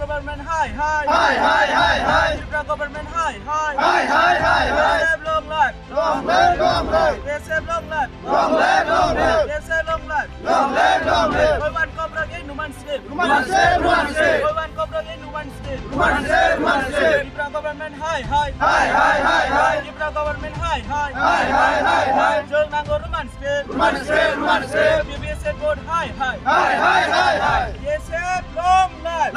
Government high. Tripura government high. Save long life. They save long life. They save long life. We want Cobra again, human slave. We want Cobra again, human slave. Tripura government high. Tripura government high. Join Nango human slave. PBSA board high. They save long life.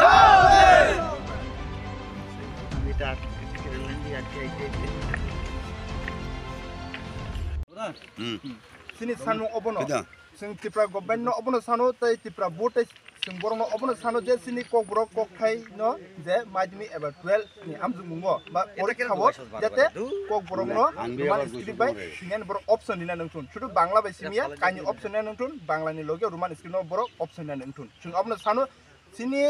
Sini sanu obono sing Tripura government no obono sanu tai Tripura board tai sing borong no obono sanu je sini kok borok kok khai no je madmi eba 12 ni amjung mungo ba ore khabo jate kok borong no man skrip bai singen borok option ni na nungtun শুধু Bangla bai simia kani option na nungtun bangla ni loge roman skrip no borok option na nungtun sing obono sanu sini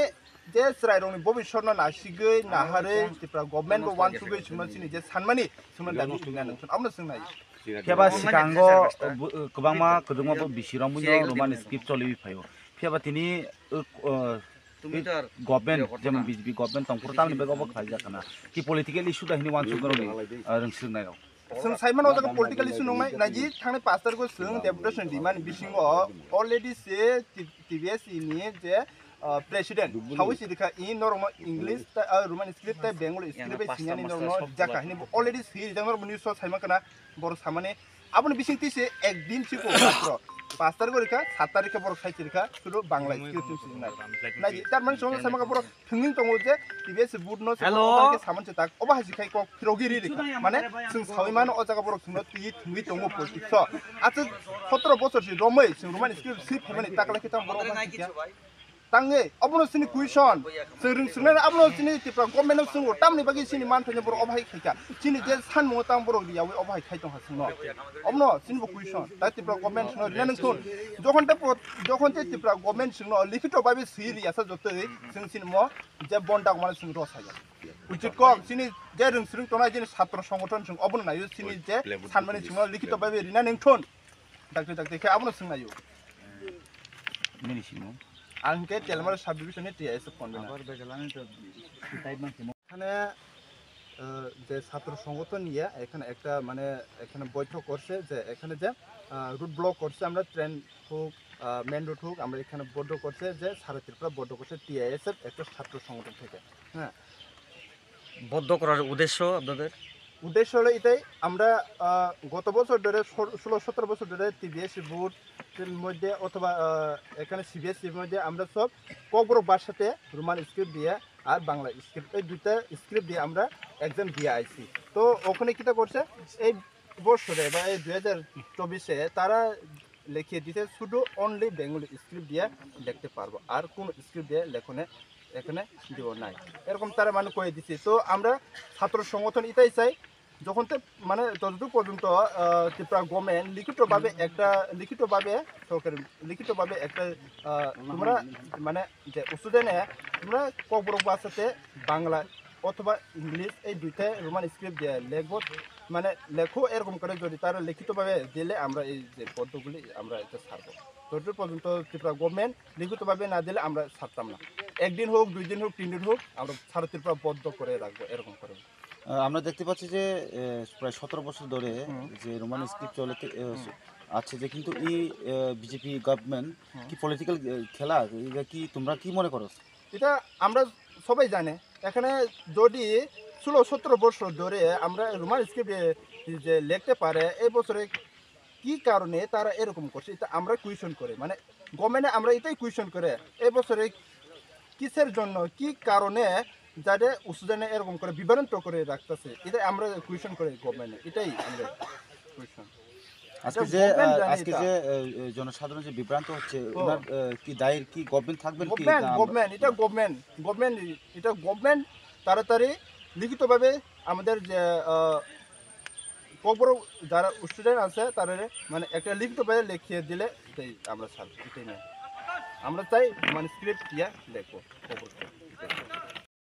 je srai rong ni bobishor na sigei na hare Tripura government bo wan sugei sumna sini je sanmani sumna dani singna nungtun obono singnai Fiaba sikango kubangma kedungma bo bisirong bunyo roman skip choli phayo fiaba tini government যেমন BJP government তংপুর তামনি বেগব খাইজা কানা কি political issue दा हिनि वान सुगरनि रोंसिनाय जों Simon a political issue नंनाय नाजि थांनाय पास्टर को जों डेपुटेशन डिमान्ड बिसिङो अलरेडी से टीवीएस नि जे प्रेसिडेंट हाउ सिदिखा इन नरमा इंग्लिश रोमान स्क्रिप्ट ता बेंगली स्क्रिप्ट सिङानि नरनो जाका हिनि अलरेडी सी जंगर न्यूज साइमन कना बर सामाने आपन बिसिं तिसे एक दिन सिको मात्र पास्टर को रेखा 7 तारिख बर साइति रेखा सुदु बांग्ला स्क्रिप्ट सिङनाय नाजि तारमान सम साइमन बर थंगिं तंगो जे टीवीएस बुड न के सामान से ताक अबा हासिखाय को फिरोगिरि रेखा माने जों साविमान अ जागा बर सुनो ति थंगि तंगो पलिटिक्स आत 17 बছর सि रमै जों रोमान स्क्रिप्ट सि फेमानि ताकला के तां बर Tangi, abno sini kuison, sering sering abno sini Tripura government sini tamni bagi sini mantan yang berobhai kaya, sini je san motang berok dia, we obhai kaya tong hasilno, abno sini bu kuison, tapi Tripura government sini dia nengkon, jokan te Tripura government sini likito babi siri asa jote, sini mo je bondak mana sini rosa ya, ucit kok sini je sering tona je satu songgoton sini abno na yo sini je san mana sini likito babi dia nengkon, tak kaya abno sini na yo. Mini sini. Angke telmar subdivision টি এস ফন্ডনা এখানে যে ছাত্র সংগঠন নিয়ে এখানে একটা মানে এখানে বৈঠক করছে যে এখানে যে রুট ব্লক করছে আমরা ট্রেন হোক মেন রুট হোক আমরা এখানে বদ্ধ করছে যে সারা ত্রিপুরা বদ্ধ করছে টিআইএসএফ একটা ছাত্র সংগঠন থেকে হ্যাঁ বদ্ধ করার উদ্দেশ্য আপনাদের উদ্দেশ্য হলো এটাই আমরা গত বছর ধরে 16-17 বছর ধরে টিভিএস বুট মধ্যে অথবা এখানে সিবিএসসির মধ্যে আমরা সব কবর ভাষাতে রোমান স্ক্রিপ্ট দিয়ে আর বাংলা স্ক্রিপ্ট এই দুইটা স্ক্রিপ্ট দিয়ে আমরা এক্সাম দিয়ে আইছি তো ওখানে কিটা করছে এই বছরে বা এই 2024-এ তারা লিখিয়ে দিতে শুধু অনলি বেঙ্গলি স্ক্রিপ্ট দিয়ে লিখতে পারবো আর কোন স্ক্রিপ্ট দিয়ে লেখনে এখানে দিব নাই এরকম তারা মানে কয়ে দিছে তো আমরা ছাত্র সংগঠন এটাই চাই যখন তো মানে ততটুকু পর্যন্ত ত্রিপুরা গভর্নমেন্ট লিখিতভাবে সরকারি লিখিতভাবে একটা তোমরা মানে যে স্টুডেন্টে তোমরা কবর ভাষাতে বাংলা অথবা ইংলিশ এই দুইটা রোমান স্ক্রিপ্ট দিয়ে লেখবো মানে লেখো এরকম করে যদি তারা লিখিতভাবে দিলে আমরা এই যে পদ্মগুলি আমরা এটা ছাড়বো ততটুকু পর্যন্ত ত্রিপুরা গভর্নমেন্ট লিখিতভাবে না দিলে আমরা ছাড়তাম না একদিন হোক 2 দিন হোক 3 দিন হোক আমরা সারা ত্রিপুরা বদ্ধ করে রাখবো এরকম করে আমরা দেখতে পাচ্ছি যে প্রায় 17 বছর ধরে যে রোমান স্ক্রিপ্ট চলে আছে যে কিন্তু এই বিজেপি গভর্নমেন্ট কি পলিটিক্যাল খেলা এটা কি তোমরা কি মনে করো এটা আমরা সবাই জানে এখানে যদি 16-17 বছর ধরে আমরা রোমান স্ক্রিপ্ট যে লিখতে পারে এই বছরে কি কারণে তারা এরকম করছে এটা আমরা কোয়েশ্চন করে মানে গভর্নমেন্টে আমরা এটাই কোয়েশ্চন করে এই বছরে কিসের জন্য কি কারণে যাতে উসুদানে এরকম করে বিভ্রান্ত করে রাখতেছে এটা আমরা কোয়েশ্চন করে গভর্নমেন্টে এটাই আমরা কোয়েশ্চন আজকে যে জনসাধারণ যে বিভ্রান্ত হচ্ছে ওনার কি দায়ের কি গভর্নমেন্ট থাকবেন কি গভর্নমেন্ট এটা গভর্নমেন্ট তাড়াতাড়ি লিখিতভাবে আমাদের যে কবর যারা স্টুডেন্ট আছে তারা মানে একটা লিখিতভাবে লিখিয়ে দিলে এটাই আমরা ছাড়ব এটাই না আমরা চাই মানে স্ক্রিপ্ট দিয়ে লেখো খবর